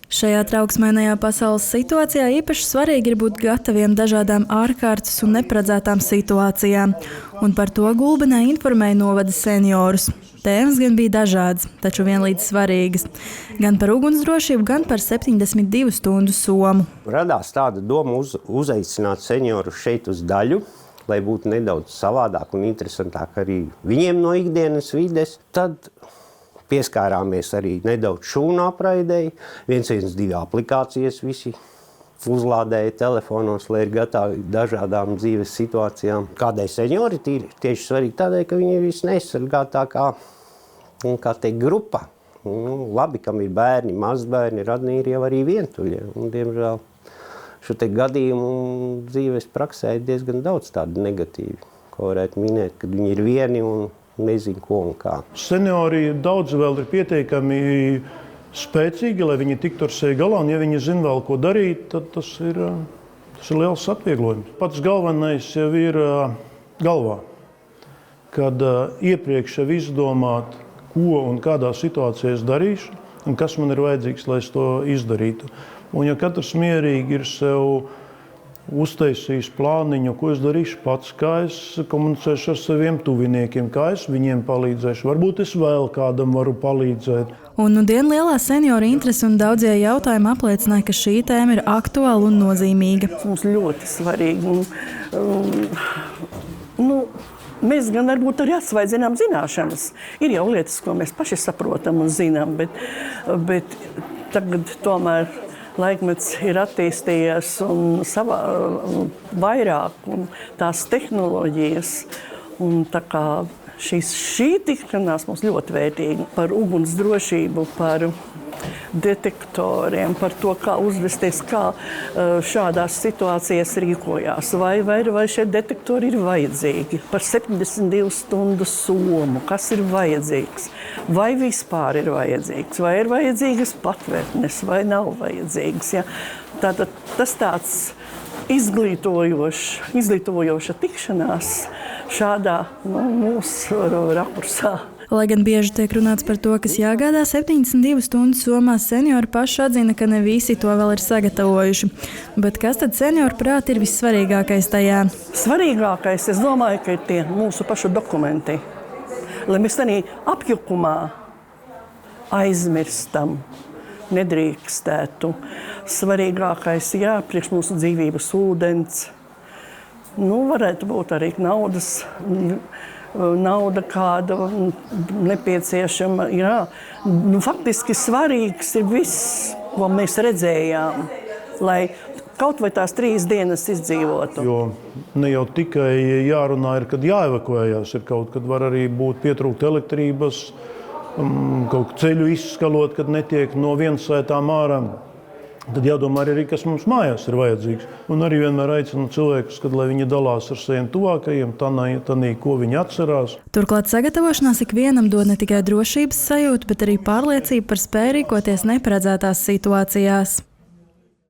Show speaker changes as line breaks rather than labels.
Šajā trauksmainajā pasaules situācijā īpaši svarīgi ir būt gataviem dažādām ārkārtas un neparedzētām situācijām, un par to Gulbenē informēja novada seniorus. Tēmas gan bija dažādas, taču vienlīdz svarīgas. Gan par ugunsdrošību, gan par 72 stundu somu.
Radās tāda doma uzaicināt seniorus šeit uz daļu, lai būtu nedaudz savādāk un interesantāk arī viņiem no ikdienas vides. Tad pieskārāmies arī nedaudz šūnu apraidei. 112 aplikācijas visi uzlādēja telefonos, lai ir gatavi dažādām dzīves situācijām. Kādēļ seniori tieši svarīgi tādēļ, ka viņi ir visneaizsargātākā grupa. Labi, kam ir bērni, mazbērni, radnīri jau arī vientuļie. Un, diemžēl, šo te gadījumu dzīves praksē ir diezgan daudz tādu negatīvu, ko varētu minēt, kad viņi ir vieni un nezinu ko un kā.
Seniori daudz vēl ir pietiekami spēcīgi, lai viņi tiktu ar sevi galā, un ja viņi zina vēl ko darīt, tad tas ir liels atvieglojums. Pats galvenais jau ir galvā, kad iepriekš jau izdomāt, ko un kādā situācijā es darīšu, un kas man ir vajadzīgs, lai es to izdarītu. Un ja katrs mierīgi ir sev uztaisījis plāniņu, ko es darīšu pats, kā es komunicēšu ar saviem tuviniekiem, kā es viņiem palīdzēšu. Varbūt es vēl kādam varu palīdzēt.
Un nudien lielā senioru interese un daudzie jautājumi apliecināja, ka šī tēma ir aktuāla un nozīmīga.
Mums ļoti svarīgi. Mēs gan varbūt arī atsvaidzinām zināšanas. Ir jau lietas, ko mēs paši saprotam un zinām, bet tagad tomēr laikmets ir attīstījies un vairāk, un tās tehnoloģijas. Un tā kā šī tikšanās mums ļoti vērtīga par ugunsdrošību, par detektoriem, par to, kā uzvesties, kā šādās situācijās rīkojās. Vai šie detektori ir vajadzīgi? Par 72 stundu somu, kas ir vajadzīgs? Vai vispār ir vajadzīgs? Vai ir vajadzīgas patvērtnes, vai nav vajadzīgas? Ja? Tātad tas tāds izglītojoša tikšanās šādā mūsu rakursā.
Lai gan bieži tiek runāts par to, kas jāgādā 72 stundu somā, seniori paši atzina, ka ne visi to vēl ir sagatavojuši. Bet kas tad senioru prāt ir vissvarīgākais tajā?
Svarīgākais, es domāju, ka ir tie mūsu pašu dokumenti. Lai mēs tādā apjukumā aizmirstam, nedrīkstētu. Svarīgākais, priekš mūsu dzīvības ūdens. Varētu būt arī nauda kāda nepieciešama. Faktiski svarīgs ir viss, ko mēs redzējām, lai kaut vai tās 3 dienas izdzīvotu.
Jo ne jau tikai jārunā ir, kad jāevakuējās, ir kaut kad var arī būt pietrūkt elektrības, kaut ceļu izskalot, kad netiek no viensētām ārā. Tad jādomā arī, kas mums mājās ir vajadzīgs. Un arī vienmēr aicinu cilvēkus, lai viņi dalās ar saviem tuvākajiem, tanī, ko viņi atcerās.
Turklāt sagatavošanās ikvienam dod ne tikai drošības sajūtu, bet arī pārliecību par spēju rīkoties neparedzētās situācijās.